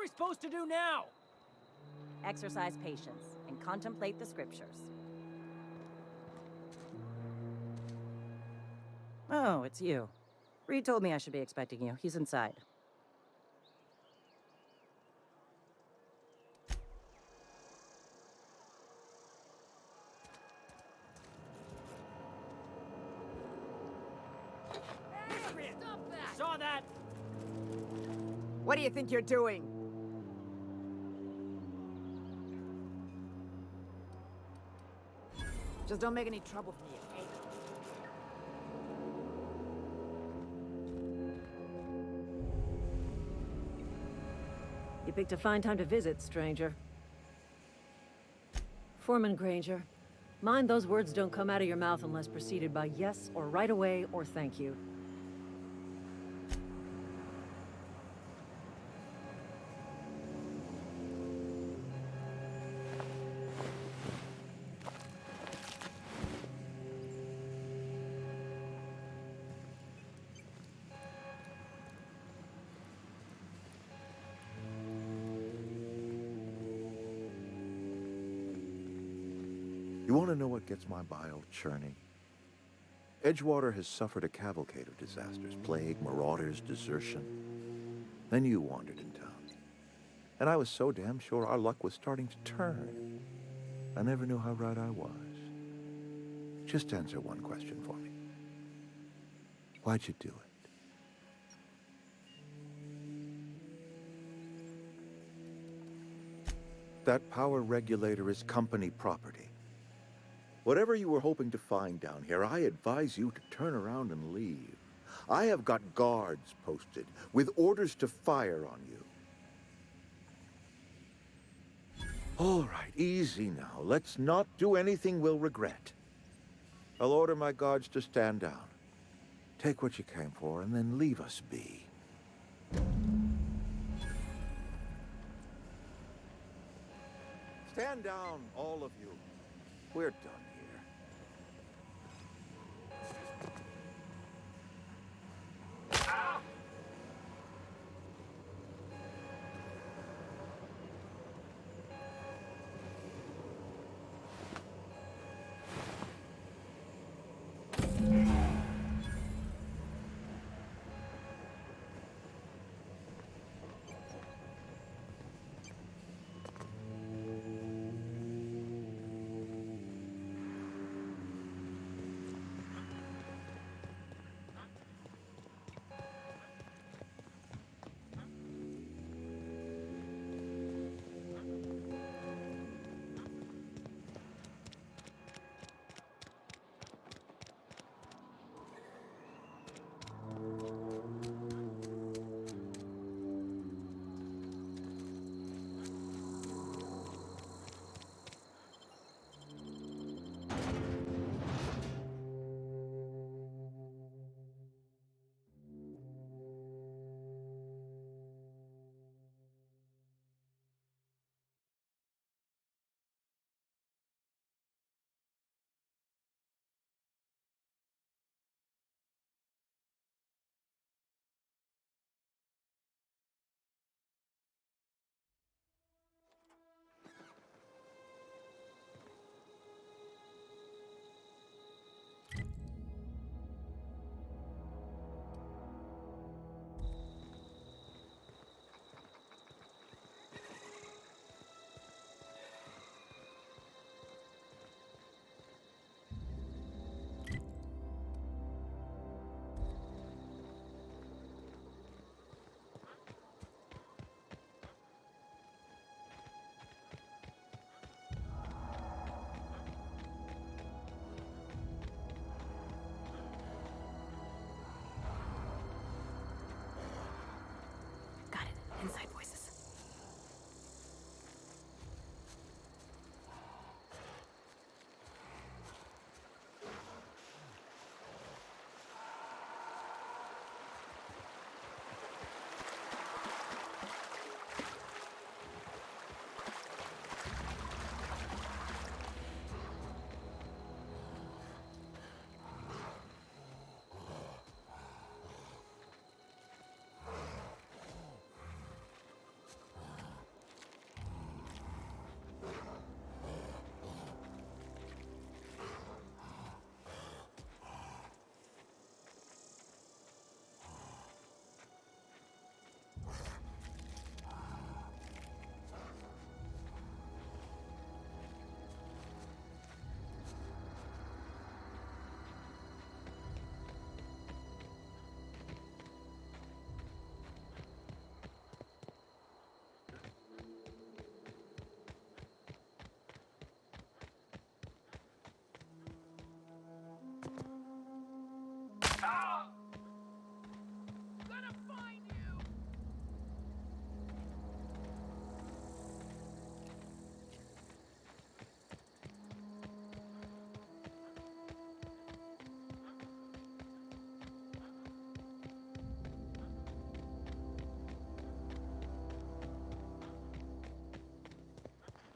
we supposed to do now? Exercise patience and contemplate the scriptures. Oh, it's you. Reed told me I should be expecting you. He's inside. Stop that! Saw that! What do you think you're doing? Just don't make any trouble for me, okay? You picked a fine time to visit, stranger. Foreman Granger, mind those words don't come out of your mouth unless preceded by yes or right away or thank you. You want to know what gets my bile churning? Edgewater has suffered a cavalcade of disasters, plague, marauders, desertion. Then you wandered in town. And I was so damn sure our luck was starting to turn. I never knew how right I was. Just answer one question for me. Why'd you do it? That power regulator is company property. Whatever you were hoping to find down here, I advise you to turn around and leave. I have got guards posted with orders to fire on you. All right, easy now. Let's not do anything we'll regret. I'll order my guards to stand down. Take what you came for and then leave us be. Stand down, all of you. We're done here.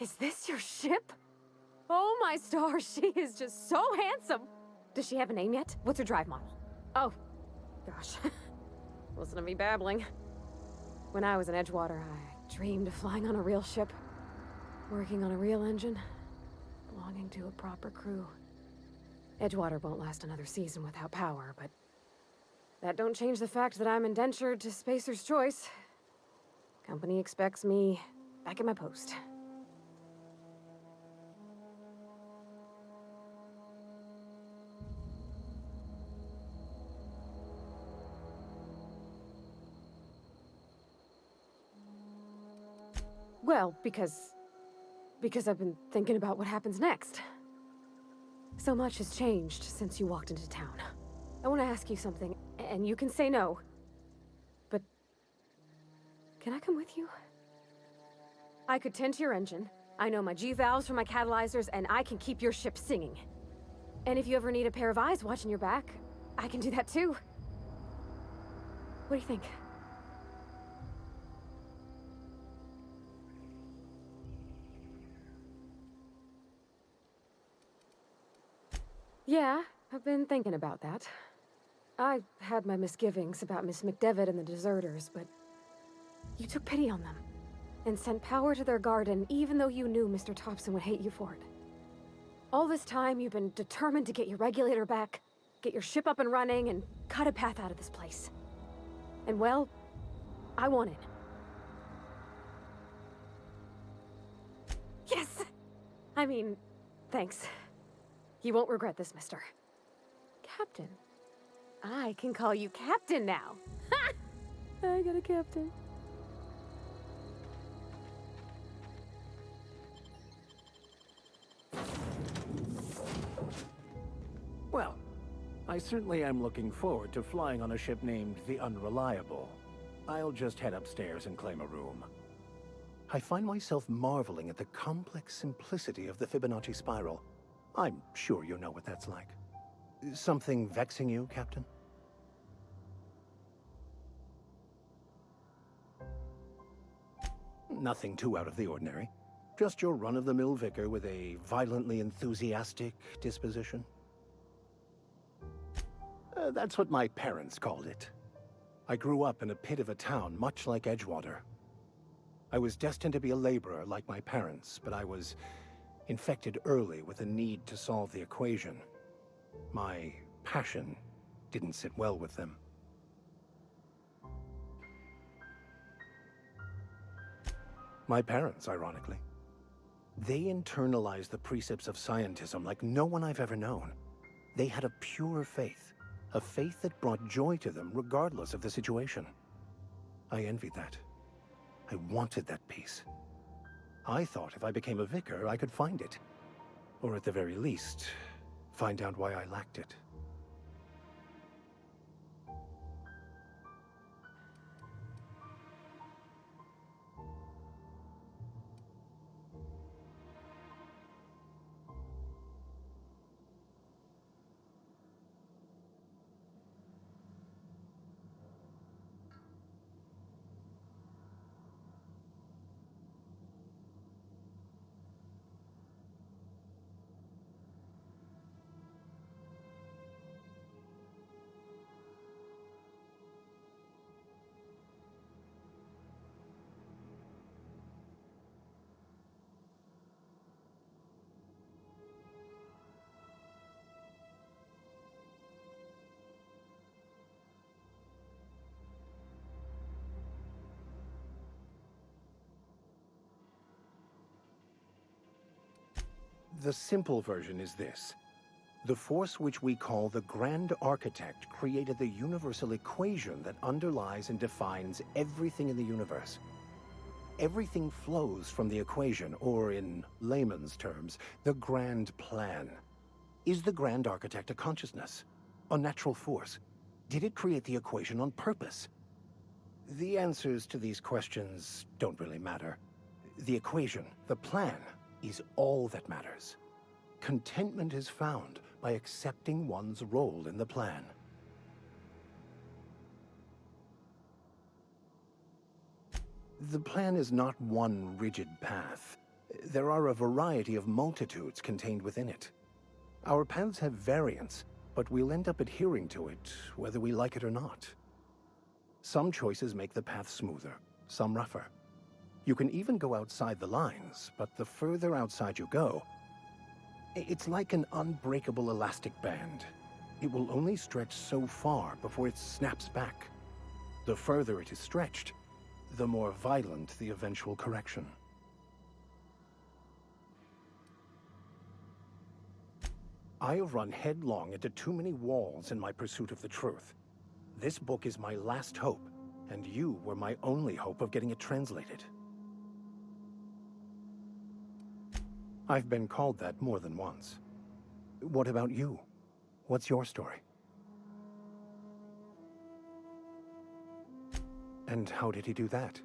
Is this your ship? Oh my stars, she is just so handsome! Does she have a name yet? What's her drive model? Oh, gosh. Listen to me babbling. When I was in Edgewater, I dreamed of flying on a real ship, working on a real engine, belonging to a proper crew. Edgewater won't last another season without power, but that don't change the fact that I'm indentured to Spacer's Choice. Company expects me back at my post. Well, because I've been thinking about what happens next. So much has changed since you walked into town. I want to ask you something, and you can say no. But can I come with you? I could tend to your engine. I know my G-valves for my catalyzers, and I can keep your ship singing. And if you ever need a pair of eyes watching your back, I can do that too. What do you think? Yeah, I've been thinking about that. I had my misgivings about Miss McDevitt and the deserters, but you took pity on them and sent power to their garden even though you knew Mr. Thompson would hate you for it. All this time, you've been determined to get your regulator back, get your ship up and running, and cut a path out of this place. And well, I want in. Yes! I mean, thanks. You won't regret this, mister. Captain. I can call you Captain now. Ha! I got a captain. Well, I certainly am looking forward to flying on a ship named the Unreliable. I'll just head upstairs and claim a room. I find myself marveling at the complex simplicity of the Fibonacci spiral. I'm sure you know what that's like. Something vexing you, Captain? Nothing too out of the ordinary. Just your run-of-the-mill vicar with a violently enthusiastic disposition. That's what my parents called it. I grew up in a pit of a town much like Edgewater. I was destined to be a laborer like my parents, but I was infected early with a need to solve the equation. My passion didn't sit well with them. My parents, ironically. They internalized the precepts of scientism like no one I've ever known. They had a pure faith, a faith that brought joy to them regardless of the situation. I envied that. I wanted that peace. I thought if I became a vicar, I could find it. Or at the very least, find out why I lacked it. The simple version is this. The force which we call the Grand Architect created the universal equation that underlies and defines everything in the universe. Everything flows from the equation, or in layman's terms, the grand plan. Is the Grand Architect a consciousness? A natural force? Did it create the equation on purpose? The answers to these questions don't really matter. The equation, the plan, is all that matters. Contentment is found by accepting one's role in the plan. The plan is not one rigid path. There are a variety of multitudes contained within it. Our paths have variance, but we'll end up adhering to it, whether we like it or not. Some choices make the path smoother, some rougher. You can even go outside the lines, but the further outside you go, it's like an unbreakable elastic band. It will only stretch so far before it snaps back. The further it is stretched, the more violent the eventual correction. I have run headlong into too many walls in my pursuit of the truth. This book is my last hope, and you were my only hope of getting it translated. I've been called that more than once. What about you? What's your story? And how did he do that?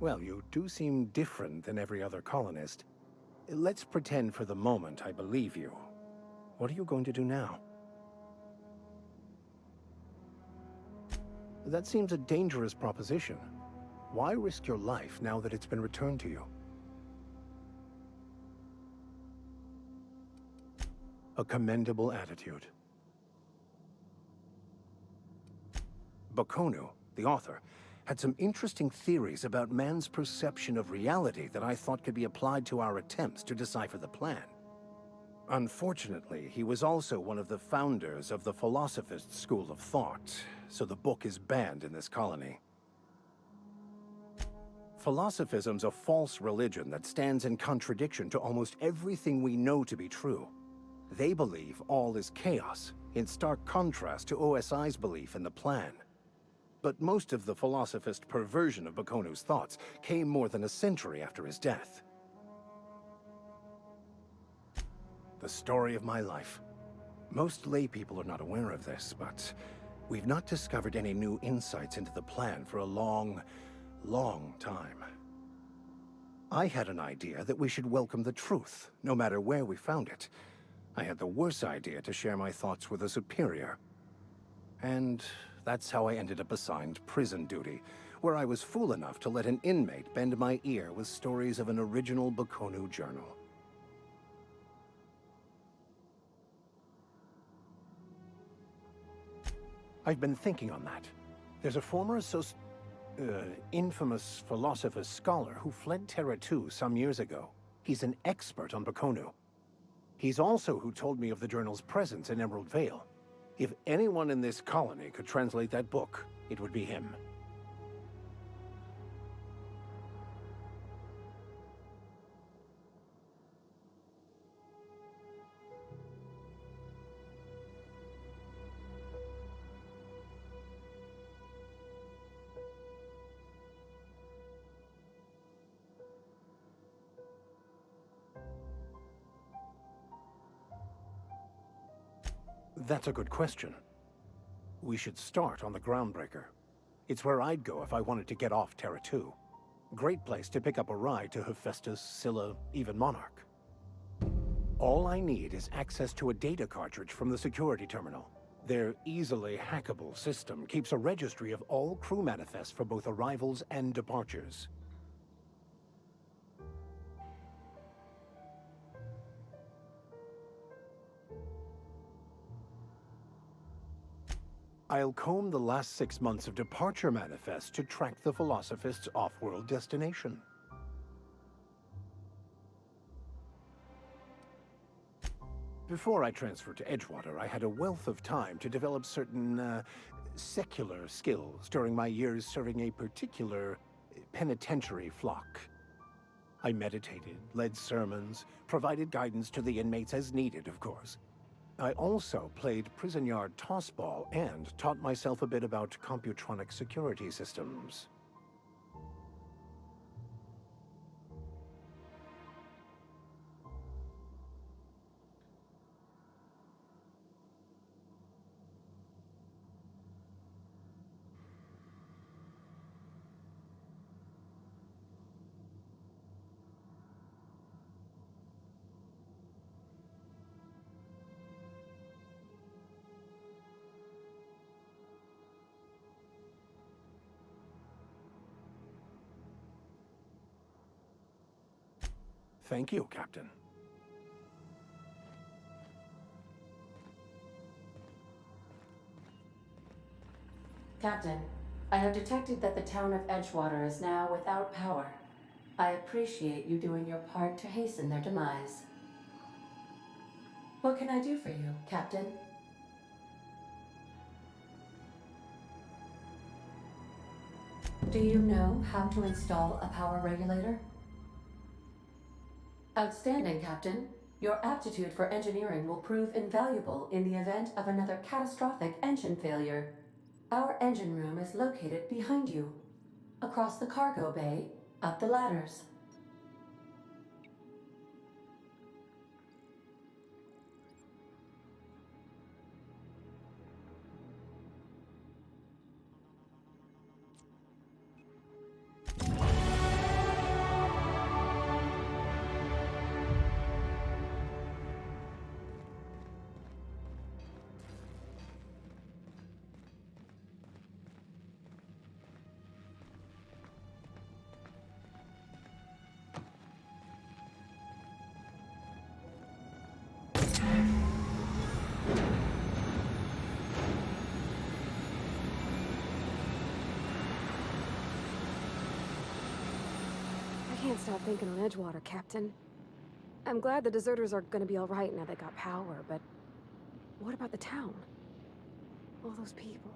Well, you do seem different than every other colonist. Let's pretend for the moment I believe you. What are you going to do now? That seems a dangerous proposition. Why risk your life now that it's been returned to you? A commendable attitude. Bakonu, the author, had some interesting theories about man's perception of reality that I thought could be applied to our attempts to decipher the plan. Unfortunately, he was also one of the founders of the Philosophist school of thought, so the book is banned in this colony. Philosophism's a false religion that stands in contradiction to almost everything we know to be true. They believe all is chaos, in stark contrast to OSI's belief in the plan. But most of the philosophist perversion of Bakonu's thoughts came more than a century after his death. The story of my life. Most lay people are not aware of this, but we've not discovered any new insights into the plan for a long time. I had an idea that we should welcome the truth, no matter where we found it. I had the worse idea to share my thoughts with a superior. And that's how I ended up assigned prison duty, where I was fool enough to let an inmate bend my ear with stories of an original Bakonu journal. I've been thinking on that. There's a former infamous philosopher scholar who fled Terra 2 some years ago. He's an expert on Bakonu. He's also who told me of the journal's presence in Emerald Vale. If anyone in this colony could translate that book, it would be him. That's a good question. We should start on the Groundbreaker. It's where I'd go if I wanted to get off Terra 2. Great place to pick up a ride to Hephaestus, Scylla, even Monarch. All I need is access to a data cartridge from the security terminal. Their easily hackable system keeps a registry of all crew manifests for both arrivals and departures. I'll comb the last 6 months of departure manifests to track the Philosophist's off-world destination. Before I transferred to Edgewater, I had a wealth of time to develop certain, secular skills during my years serving a particular penitentiary flock. I meditated, led sermons, provided guidance to the inmates as needed, of course. I also played prison yard tossball and taught myself a bit about computronic security systems. Thank you, Captain. Captain, I have detected that the town of Edgewater is now without power. I appreciate you doing your part to hasten their demise. What can I do for you, Captain? Do you know how to install a power regulator? Outstanding, Captain. Your aptitude for engineering will prove invaluable in the event of another catastrophic engine failure. Our engine room is located behind you. Across the cargo bay, up the ladders. I can't stop thinking on Edgewater, Captain. I'm glad the deserters are gonna be alright now they got power, but what about the town? All those people.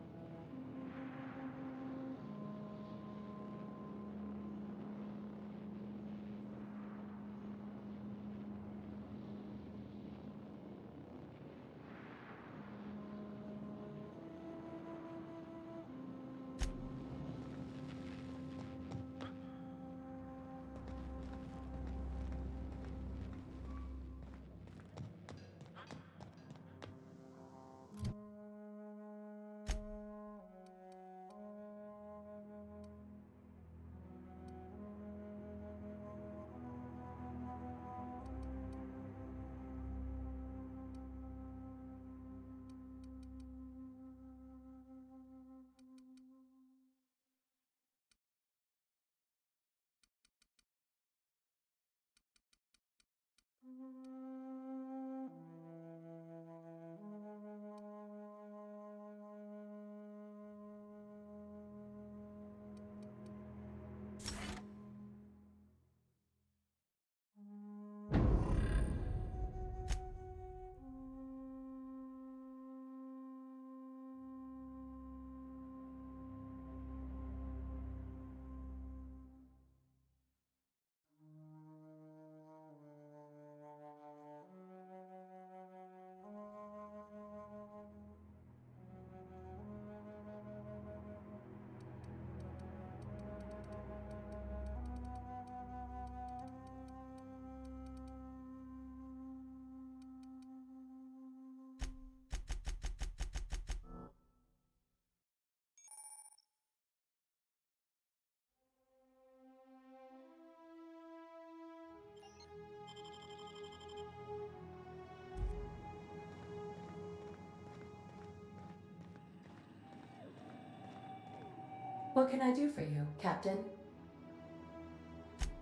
What can I do for you, Captain?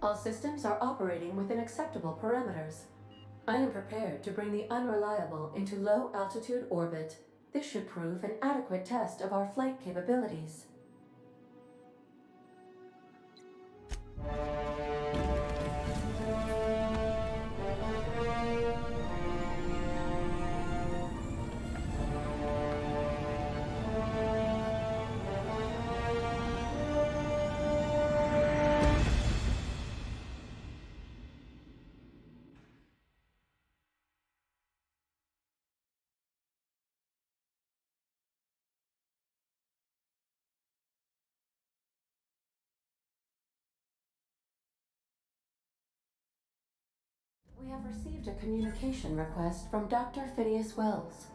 All systems are operating within acceptable parameters. I am prepared to bring the unreliable into low-altitude orbit. This should prove an adequate test of our flight capabilities. We have received a communication request from Dr. Phineas Wells.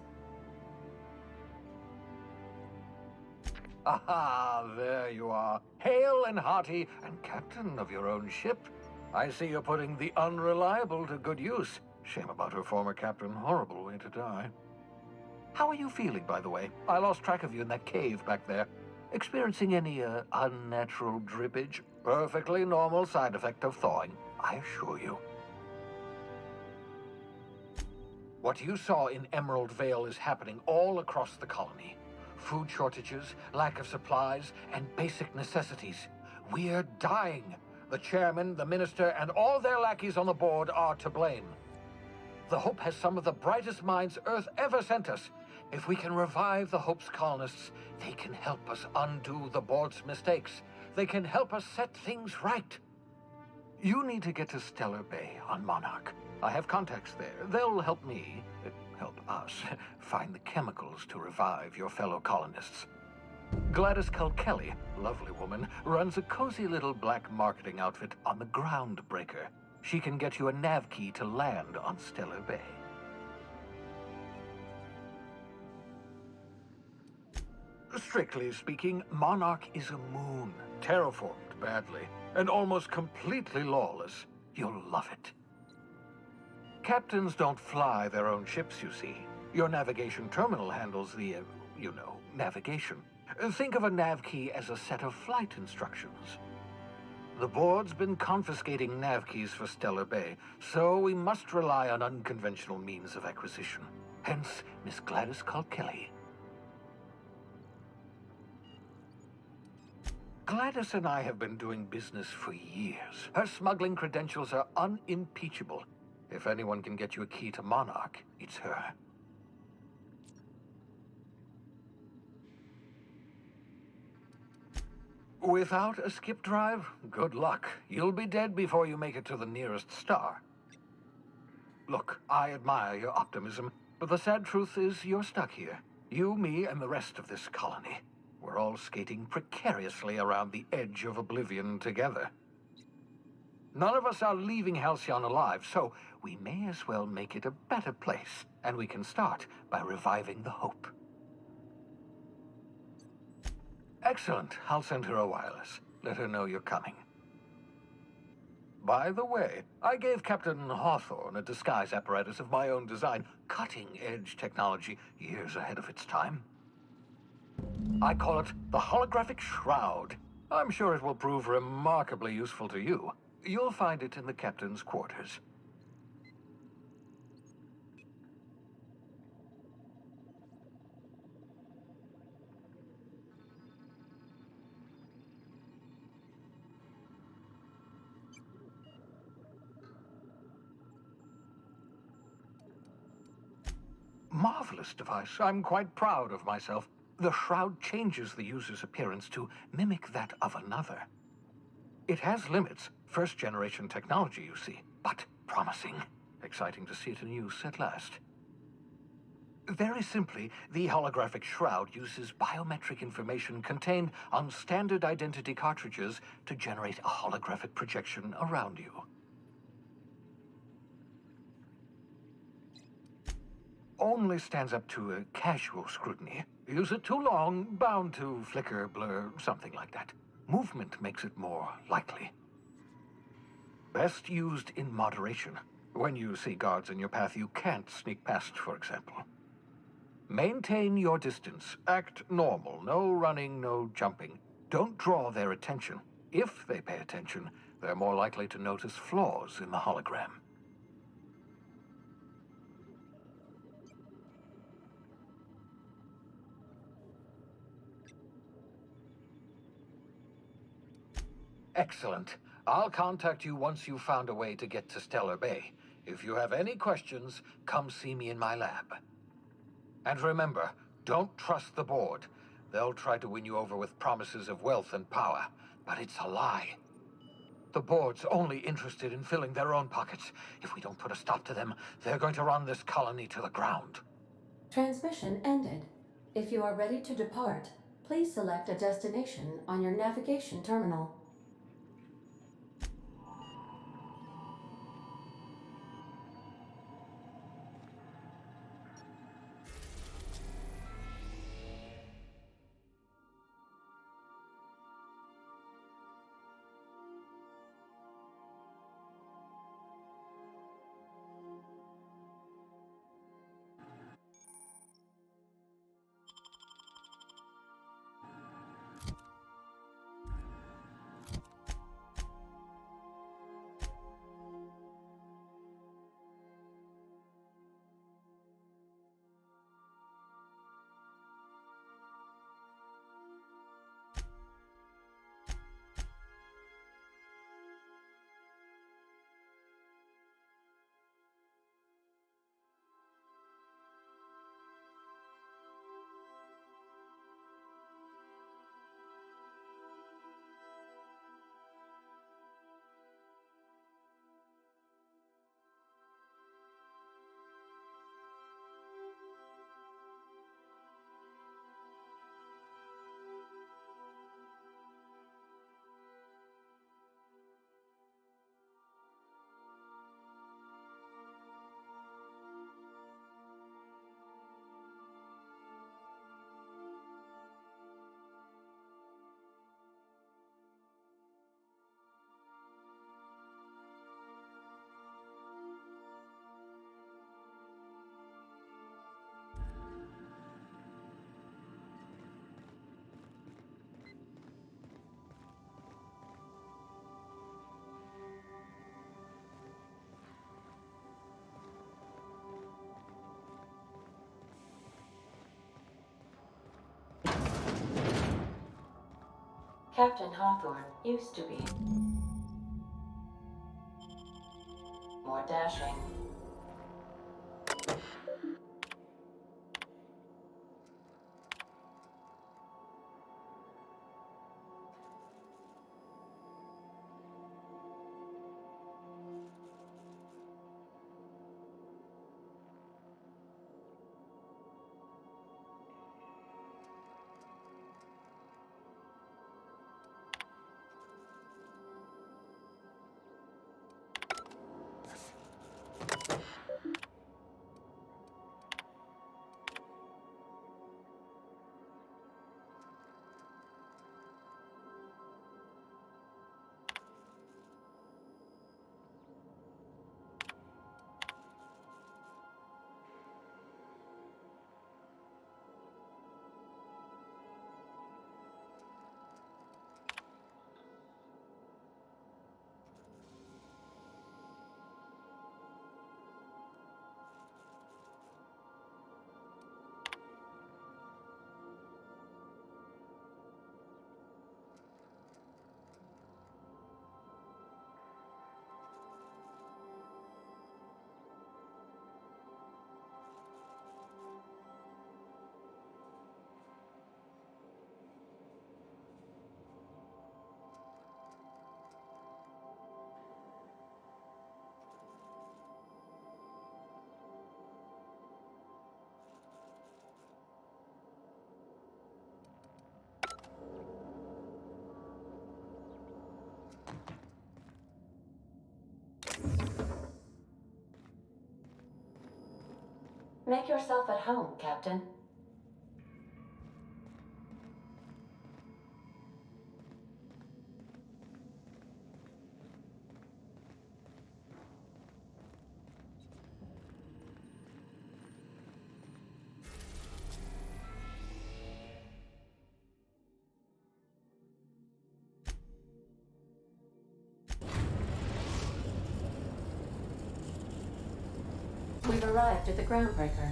Aha, there you are. Hale and hearty, and captain of your own ship. I see you're putting the unreliable to good use. Shame about her former captain. Horrible way to die. How are you feeling, by the way? I lost track of you in that cave back there. Experiencing any, unnatural drippage? Perfectly normal side effect of thawing, I assure you. What you saw in Emerald Vale is happening all across the colony. Food shortages, lack of supplies, and basic necessities. We're dying. The chairman, the minister, and all their lackeys on the board are to blame. The Hope has some of the brightest minds Earth ever sent us. If we can revive the Hope's colonists, they can help us undo the board's mistakes. They can help us set things right. You need to get to Stellar Bay on Monarch. I have contacts there. They'll help me, help us, find the chemicals to revive your fellow colonists. Gladys Kelly, lovely woman, runs a cozy little black marketing outfit on the Groundbreaker. She can get you a nav key to land on Stellar Bay. Strictly speaking, Monarch is a moon, terraformed badly, and almost completely lawless. You'll love it. Captains don't fly their own ships, you see. Your navigation terminal handles the, navigation. Think of a nav key as a set of flight instructions. The board's been confiscating nav keys for Stellar Bay, so we must rely on unconventional means of acquisition. Hence, Miss Gladys Kelly. Gladys and I have been doing business for years. Her smuggling credentials are unimpeachable. If anyone can get you a key to Monarch, it's her. Without a skip drive, good luck. You'll be dead before you make it to the nearest star. Look, I admire your optimism, but the sad truth is you're stuck here. You, me, and the rest of this colony. We're all skating precariously around the edge of oblivion together. None of us are leaving Halcyon alive, so we may as well make it a better place, and we can start by reviving the Hope. Excellent. I'll send her a wireless. Let her know you're coming. By the way, I gave Captain Hawthorne a disguise apparatus of my own design, cutting-edge technology years ahead of its time. I call it the Holographic Shroud. I'm sure it will prove remarkably useful to you. You'll find it in the captain's quarters. Marvelous device. I'm quite proud of myself. The shroud changes the user's appearance to mimic that of another. It has limits, first-generation technology, you see, but promising. Exciting to see it in use at last. Very simply, the holographic shroud uses biometric information contained on standard identity cartridges to generate a holographic projection around you. Only stands up to a casual scrutiny. Use it too long, bound to flicker, blur, something like that. Movement makes it more likely. Best used in moderation. When you see guards in your path you can't sneak past, for example. Maintain your distance. Act normal. No running, no jumping. Don't draw their attention. If they pay attention, they're more likely to notice flaws in the hologram. Excellent. I'll contact you once you've found a way to get to Stellar Bay. If you have any questions, come see me in my lab. And remember, don't trust the board. They'll try to win you over with promises of wealth and power, but it's a lie. The board's only interested in filling their own pockets. If we don't put a stop to them, they're going to run this colony to the ground. Transmission ended. If you are ready to depart, please select a destination on your navigation terminal. Captain Hawthorne used to be more dashing. Make yourself at home, Captain. We've arrived at the groundbreaker.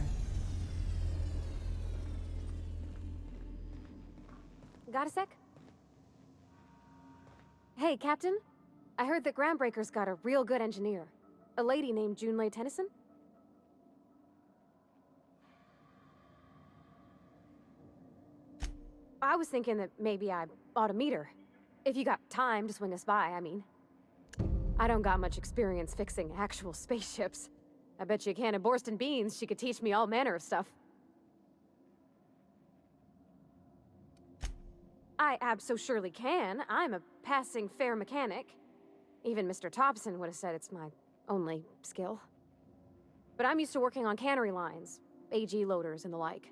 Got a sec? Hey, Captain. I heard that Groundbreaker's got a real good engineer. A lady named Junlei Tennyson? I was thinking that maybe I ought to meet her. If you got time to swing us by, I mean. I don't got much experience fixing actual spaceships. I bet you a can of Borston beans she could teach me all manner of stuff. I abso-surely can. I'm a passing fair mechanic. Even Mr. Thompson would have said it's my only skill. But I'm used to working on cannery lines, AG loaders and the like.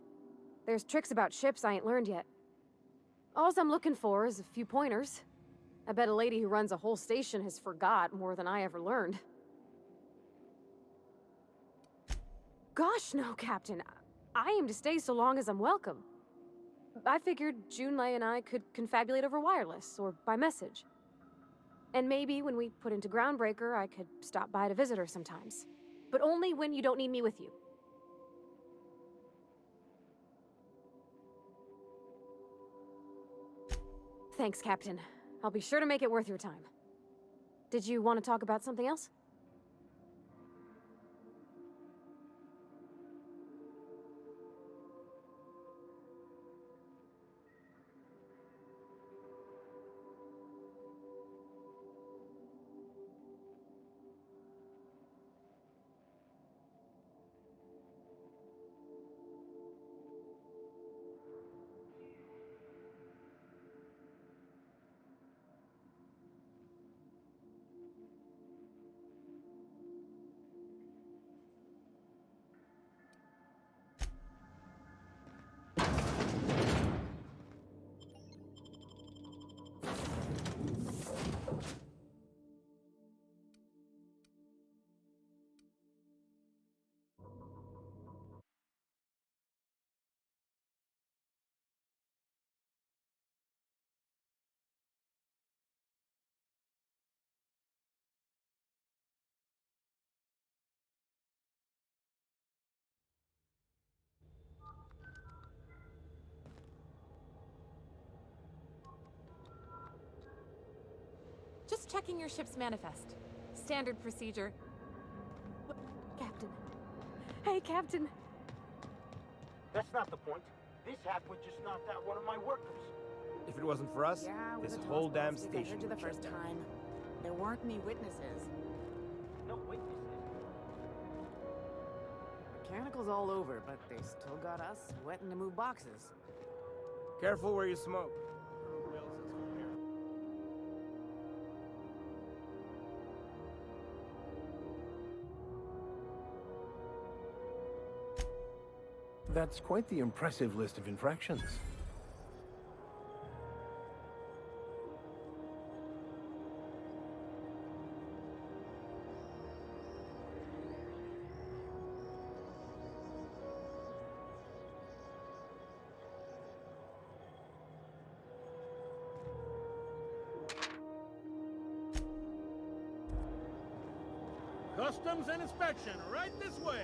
There's tricks about ships I ain't learned yet. All I'm looking for is a few pointers. I bet a lady who runs a whole station has forgot more than I ever learned. Gosh, no, Captain. I aim to stay so long as I'm welcome. I figured Junlei and I could confabulate over wireless, or by message. And maybe when we put into Groundbreaker, I could stop by to visit her sometimes. But only when you don't need me with you. Thanks, Captain. I'll be sure to make it worth your time. Did you want to talk about something else? checking your ship's manifest. Standard procedure. Captain. Hey, Captain. That's not the point. This halfwit just knocked out one of my workers. If it wasn't for us, Yeah, this with the whole damn toast, I heard station you the would shut first down. time. There weren't any witnesses. No witnesses. Mechanicals all over, but they still got us wetting to move boxes. Careful where you smoke. That's quite the impressive list of infractions. Customs and inspection, right this way.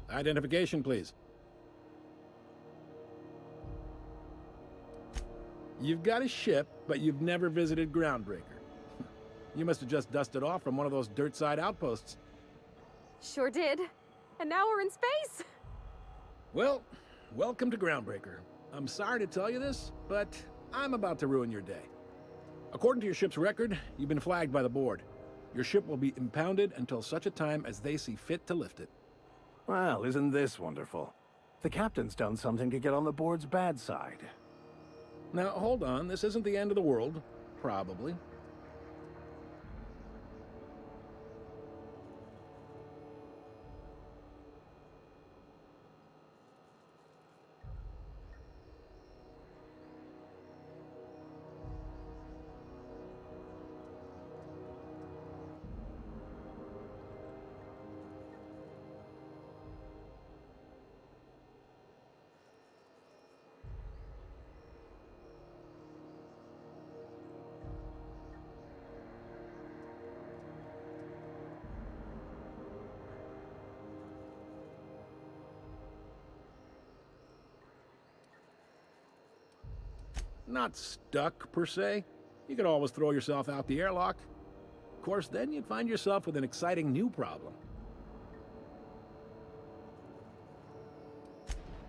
Identification, please. You've got a ship, but you've never visited Groundbreaker. You must have just dusted off from one of those dirt-side outposts. Sure did. And now we're in space. Well, welcome to Groundbreaker. I'm sorry to tell you this, but I'm about to ruin your day. According to your ship's record, you've been flagged by the board. Your ship will be impounded until such a time as they see fit to lift it. Well, isn't this wonderful? The captain's done something to get on the board's bad side. Now, hold on. This isn't the end of the world. Probably. Not stuck, per se. You could always throw yourself out the airlock. Of course, then you'd find yourself with an exciting new problem.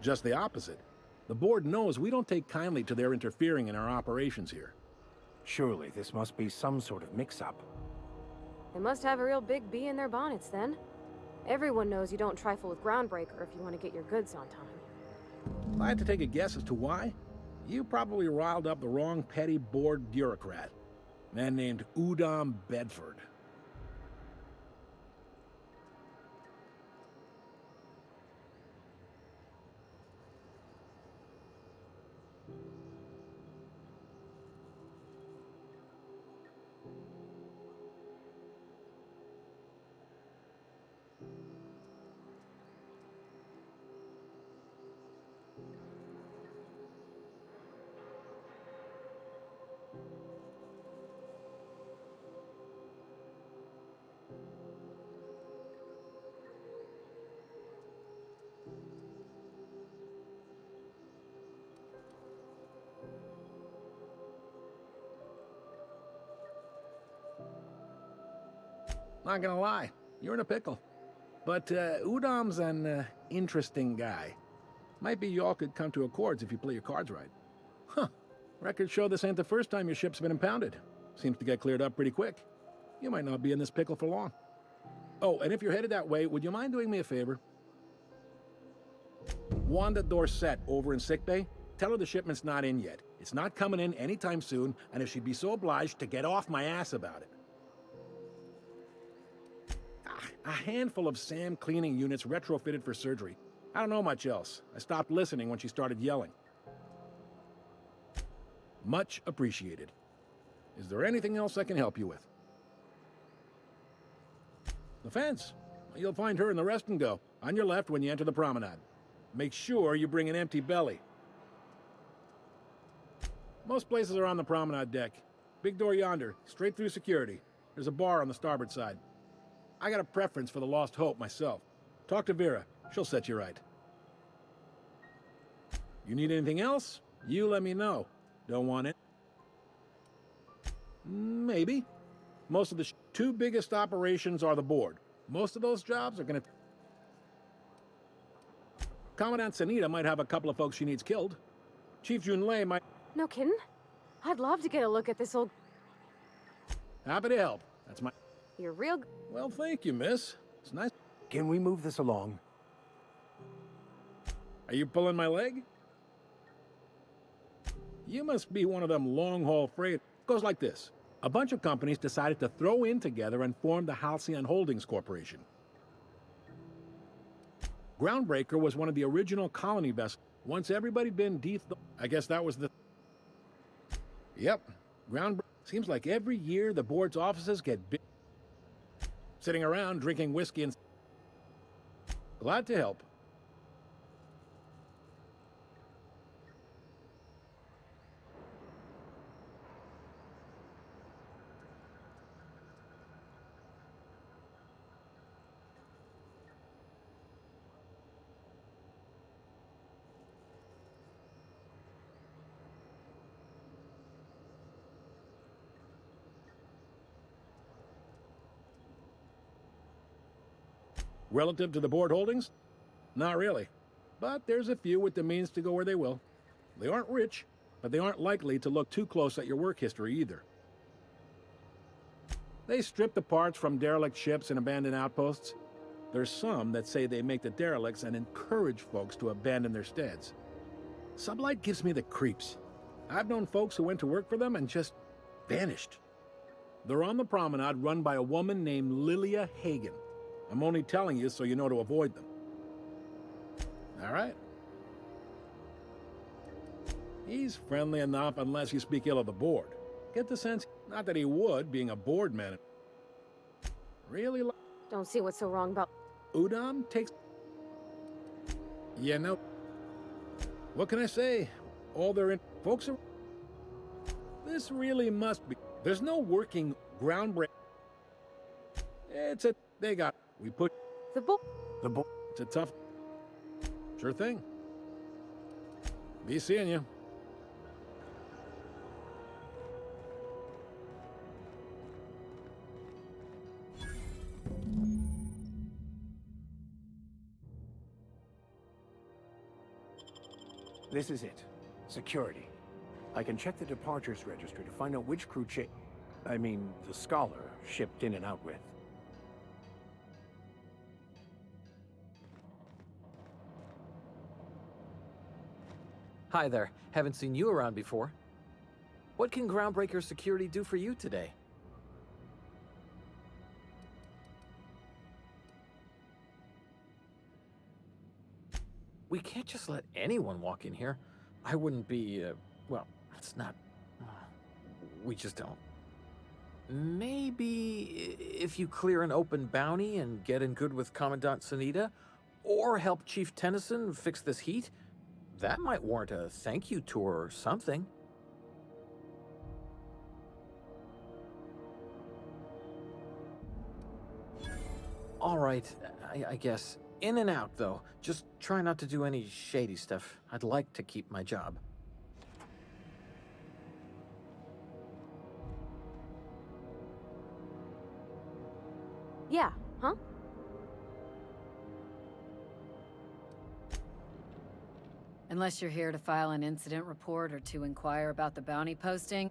Just the opposite. The board knows we don't take kindly to their interfering in our operations here. Surely this must be some sort of mix-up. They must have a real big bee in their bonnets then. Everyone knows you don't trifle with Groundbreaker if you want to get your goods on time. If I had to take a guess as to why, you probably riled up the wrong petty board bureaucrat. A man named Udom Bedford. Not gonna lie, you're in a pickle. But Udom's an interesting guy. Might be y'all could come to accords if you play your cards right. Huh. Records show this ain't the first time your ship's been impounded. Seems to get cleared up pretty quick. You might not be in this pickle for long. Oh, and if you're headed that way, would you mind doing me a favor? Wanda Dorset over in sickbay, tell her the shipment's not in yet. It's not coming in anytime soon, and if she'd be so obliged to get off my ass about it. A handful of SAM cleaning units retrofitted for surgery. I don't know much else. I stopped listening when she started yelling. Much appreciated. Is there anything else I can help you with? The fence. You'll find her in the rest and go, on your left when you enter the promenade. Make sure you bring an empty belly. Most places are on the promenade deck. Big door yonder, straight through security. There's a bar on the starboard side. I got a preference for the Lost Hope myself. Talk to Vera. She'll set you right. You need anything else? You let me know. Don't want it? Maybe. Most of the two biggest operations are the board. Most of those jobs are gonna... Commandant Sanita might have a couple of folks she needs killed. Chief Junlei might... No kidding? I'd love to get a look at this old... Happy to help. That's my... You're real... Well, thank you, miss. It's nice... Can we move this along? Are you pulling my leg? You must be one of them long-haul freight... Goes like this. A bunch of companies decided to throw in together and form the Halcyon Holdings Corporation. Groundbreaker was one of the original colony vessels. Once everybody'd been I guess that was the... Yep. Groundbreaker. Seems like every year the board's offices get big. Sitting around drinking whiskey and... Glad to help. Relative to the board holdings? Not really. But there's a few with the means to go where they will. They aren't rich, but they aren't likely to look too close at your work history either. They strip the parts from derelict ships and abandoned outposts. There's some that say they make the derelicts and encourage folks to abandon their steads. Sublight gives me the creeps. I've known folks who went to work for them and just vanished. They're on the promenade run by a woman named Lilia Hagen. I'm only telling you so you know to avoid them. All right. He's friendly enough unless you speak ill of the board. Get the sense, not that he would, being a board man. Really? Don't see what's so wrong about... Udam takes... You know... What can I say? All they're in... Folks are... This really must be... There's no working groundbreak... It's a... They got... We put... The book... It's a tough... Sure thing. Be seeing you. This is it. Security. I can check the departures registry to find out which crew the Scholar shipped in and out with. Hi there. Haven't seen you around before. What can Groundbreaker Security do for you today? We can't just let anyone walk in here. I wouldn't be, well, it's not... We just don't. Maybe if you clear an open bounty and get in good with Commandant Sanita, or help Chief Tennyson fix this heat, that might warrant a thank you tour or something. All right, I guess. In and out, though. Just try not to do any shady stuff. I'd like to keep my job. Yeah, huh? Unless you're here to file an incident report or to inquire about the bounty posting.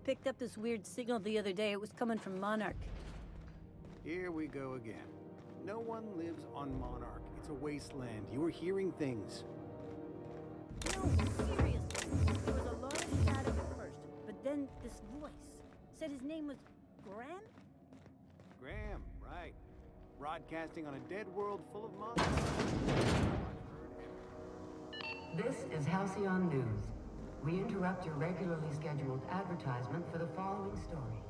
picked up this weird signal the other day. It was coming from Monarch. Here we go again. No one lives on Monarch. It's a wasteland. You were hearing things. No, seriously. There was a lot of static at first, but then this voice said his name was Graham? Graham, right. Broadcasting on a dead world full of monsters. This is Halcyon News. We interrupt your regularly scheduled advertisement for the following story.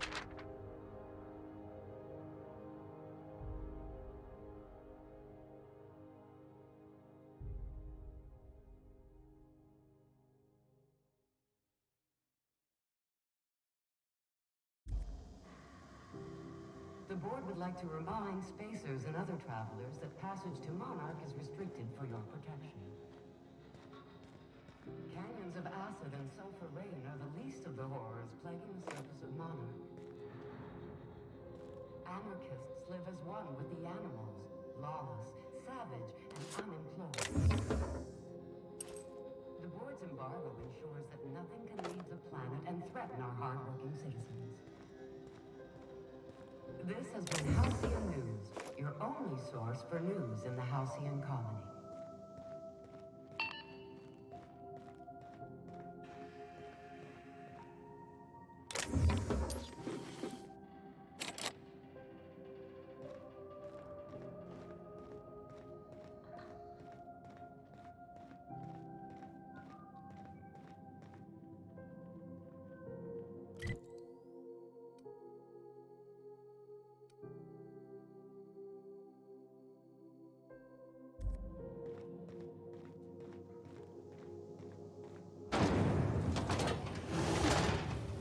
The board would like to remind spacers and other travelers that passage to Monarch is restricted for your protection. Canyons of acid and sulfur rain are the least of the horrors plaguing the surface of Monarch. Anarchists live as one with the animals, lawless, savage, and unemployed. The board's embargo ensures that nothing can leave the planet and threaten our hardworking citizens. This has been Halcyon News, your only source for news in the Halcyon colony.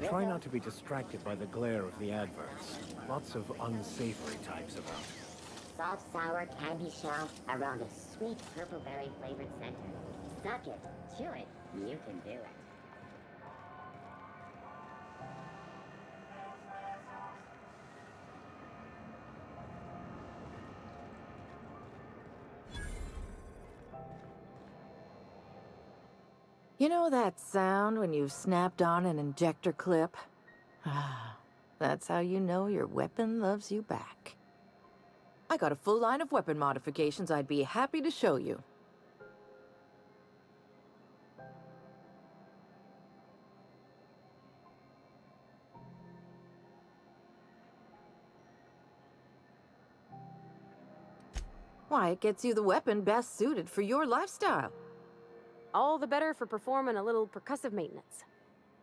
Try not to be distracted by the glare of the adverts. Lots of unsavory types about. Soft, sour candy shell around a sweet purple berry flavored center. Suck it, chew it, you can do it. You know that sound when you've snapped on an injector clip? That's how you know your weapon loves you back. I got a full line of weapon modifications I'd be happy to show you. Why, it gets you the weapon best suited for your lifestyle. All the better for performing a little percussive maintenance.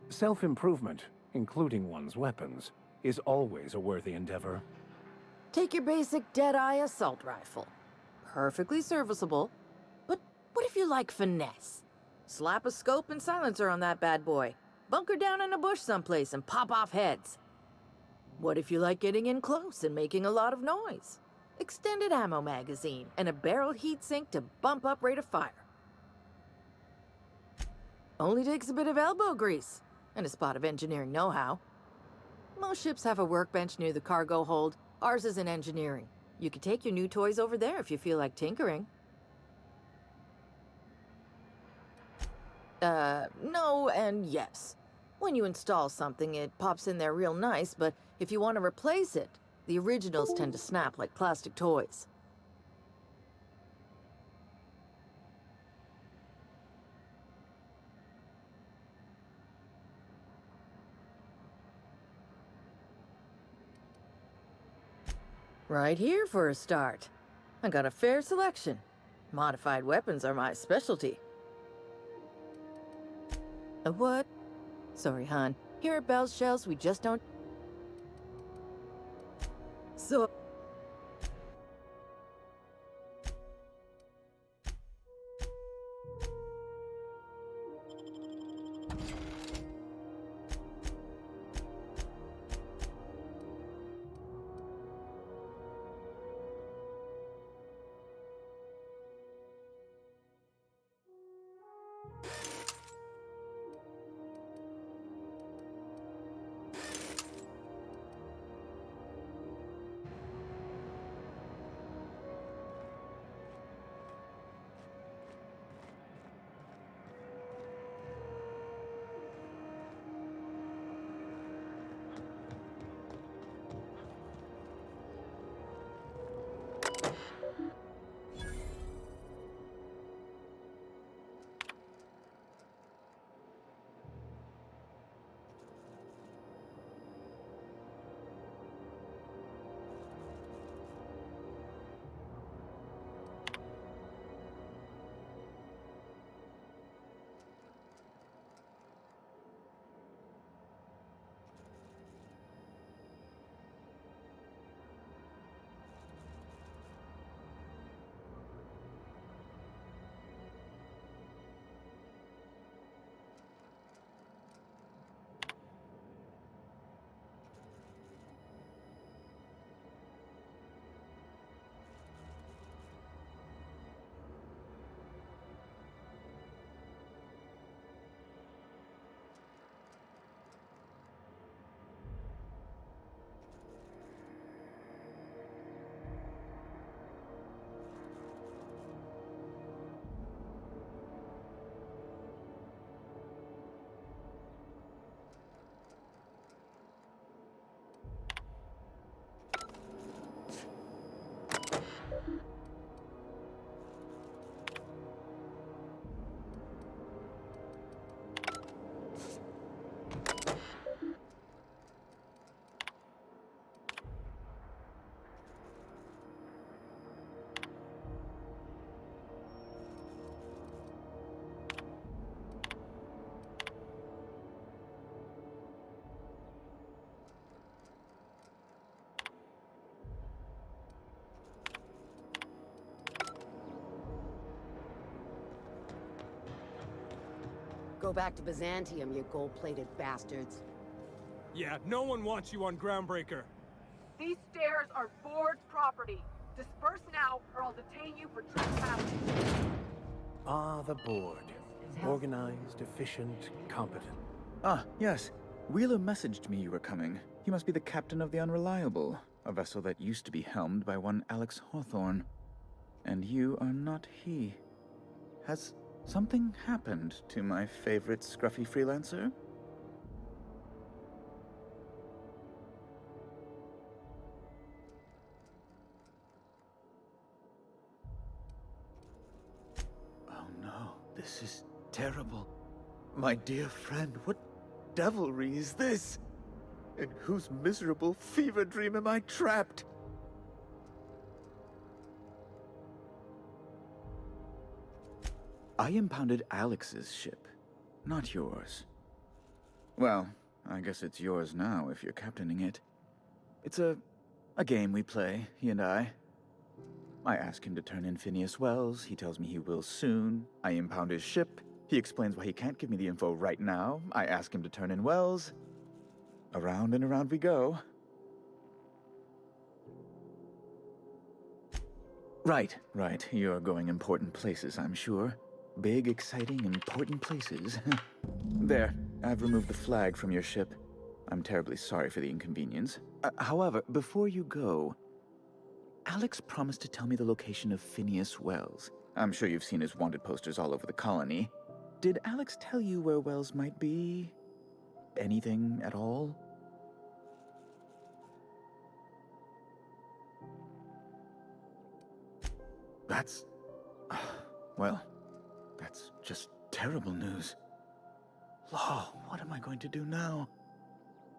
Self-improvement, including one's weapons, is always a worthy endeavor. Take your basic Deadeye assault rifle. Perfectly serviceable. But what if you like finesse? Slap a scope and silencer on that bad boy. Bunker down in a bush someplace and pop off heads. What if you like getting in close and making a lot of noise? Extended ammo magazine and a barrel heatsink to bump up rate of fire. Only takes a bit of elbow grease and a spot of engineering know-how. Most ships have a workbench near the cargo hold. Ours is in engineering. You could take your new toys over there if you feel like tinkering. No and yes. When you install something, it pops in there real nice, but if you want to replace it, the originals tend to snap like plastic toys. Right here for a start. I got a fair selection. Modified weapons are my specialty. A what? Sorry, hon. Here at Bell's Shells, we just don't... So... Go back to Byzantium, you gold-plated bastards. Yeah, no one wants you on Groundbreaker. These stairs are board's property. Disperse now, or I'll detain you for trespassing. Ah, the board. Organized, efficient, competent. Ah, yes. Wheeler messaged me you were coming. He must be the captain of the Unreliable, a vessel that used to be helmed by one Alex Hawthorne. And you are not he. Has something happened to my favorite scruffy freelancer? Oh no, this is terrible. My dear friend, what devilry is this? In whose miserable fever dream am I trapped? I impounded Alex's ship, not yours. Well, I guess it's yours now if you're captaining it. It's a game we play, he and I. I ask him to turn in Phineas Wells, he tells me he will soon. I impound his ship, he explains why he can't give me the info right now. I ask him to turn in Wells. Around and around we go. Right. You're going important places, I'm sure. Big, exciting, important places. There, I've removed the flag from your ship. I'm terribly sorry for the inconvenience. However, before you go, Alex promised to tell me the location of Phineas Wells. I'm sure you've seen his wanted posters all over the colony. Did Alex tell you where Wells might be? Anything at all? That's... well, that's just terrible news. Law, what am I going to do now?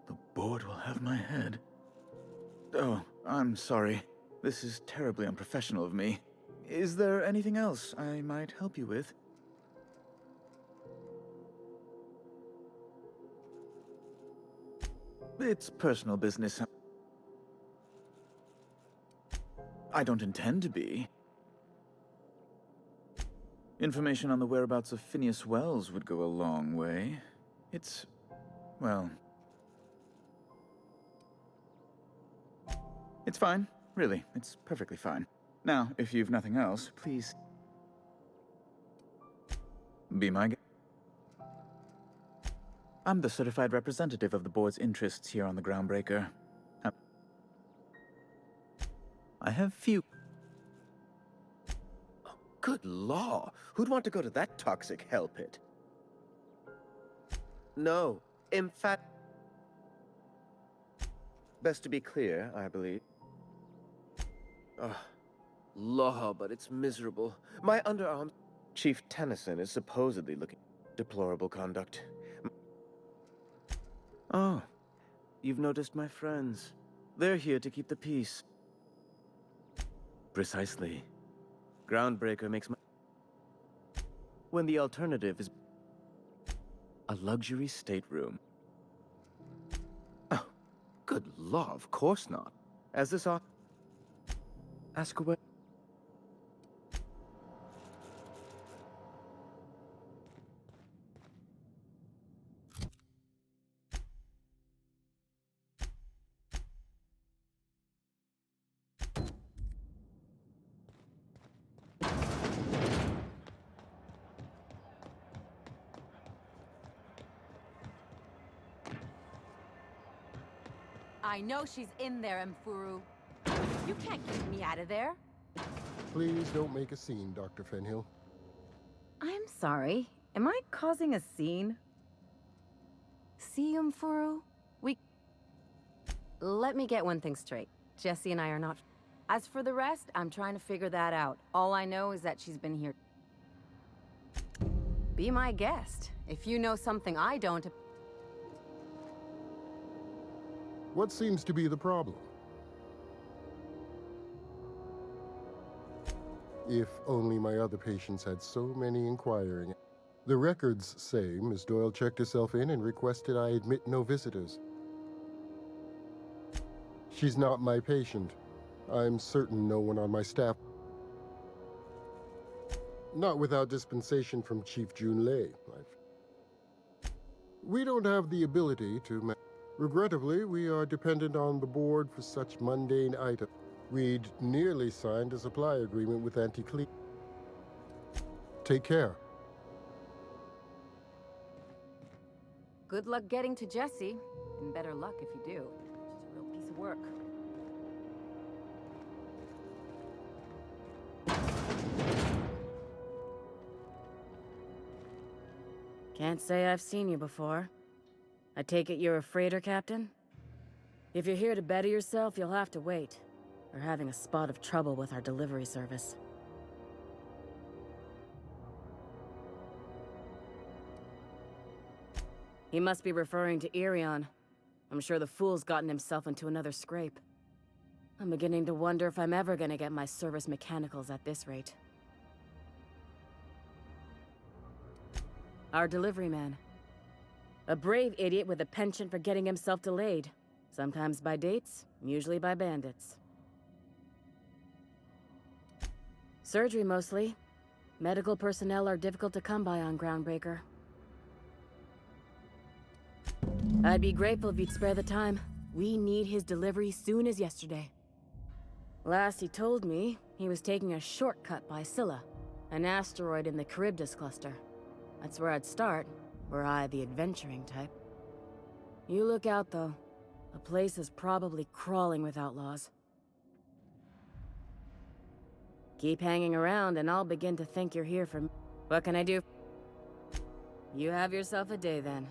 The board will have my head. Oh, I'm sorry. This is terribly unprofessional of me. Is there anything else I might help you with? It's personal business. I don't intend to be. Information on the whereabouts of Phineas Wells would go a long way. It's... well... it's fine. Really, it's perfectly fine. Now, if you've nothing else, please... be my guest. I'm the certified representative of the board's interests here on the Groundbreaker. I have few... Oh, good law! Who'd want to go to that toxic hell pit? No, in fact... Best to be clear, I believe. Law, but it's miserable. My underarm... Chief Tennyson is supposedly looking... deplorable conduct. Oh, you've noticed my friends. They're here to keep the peace. Precisely. Groundbreaker makes my... when the alternative is... a luxury stateroom. Oh, good law, of course not. As this ask away. I know she's in there, Mfuru. You can't keep me out of there. Please don't make a scene, Dr. Fenhill. I'm sorry. Am I causing a scene? See, Mfuru? Let me get one thing straight. Jesse and I are not... As for the rest, I'm trying to figure that out. All I know is that she's been here. Be my guest. If you know something I don't... What seems to be the problem? If only my other patients had so many inquiring. The records say Miss Doyle checked herself in and requested I admit no visitors. She's not my patient. I'm certain no one on my staff... Not without dispensation from Chief Junlei. We don't have the ability to. Regrettably, we are dependent on the board for such mundane items. We'd nearly signed a supply agreement with Anti-Cle. Take care. Good luck getting to Jesse, and better luck if you do. It's a real piece of work. Can't say I've seen you before. I take it you're a freighter captain? If you're here to better yourself, you'll have to wait. We're having a spot of trouble with our delivery service. He must be referring to Irion. I'm sure the fool's gotten himself into another scrape. I'm beginning to wonder if I'm ever gonna get my service mechanicals at this rate. Our delivery man. A brave idiot with a penchant for getting himself delayed. Sometimes by dates, usually by bandits. Surgery mostly. Medical personnel are difficult to come by on Groundbreaker. I'd be grateful if you'd spare the time. We need his delivery soon as yesterday. Last he told me, he was taking a shortcut by Scylla, an asteroid in the Charybdis cluster. That's where I'd start, were I the adventuring type. You look out, though. The place is probably crawling with outlaws. Keep hanging around, and I'll begin to think you're here for me. What can I do? You have yourself a day, then.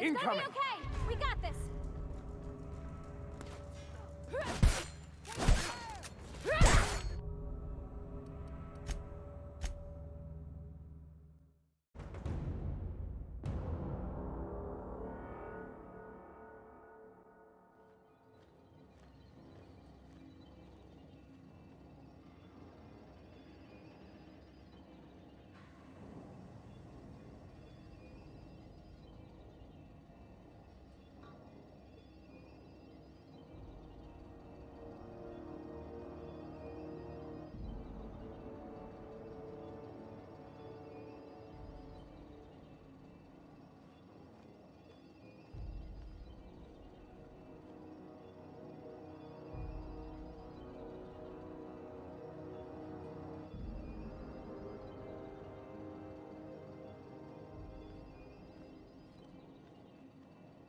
Incoming! It's gonna be okay!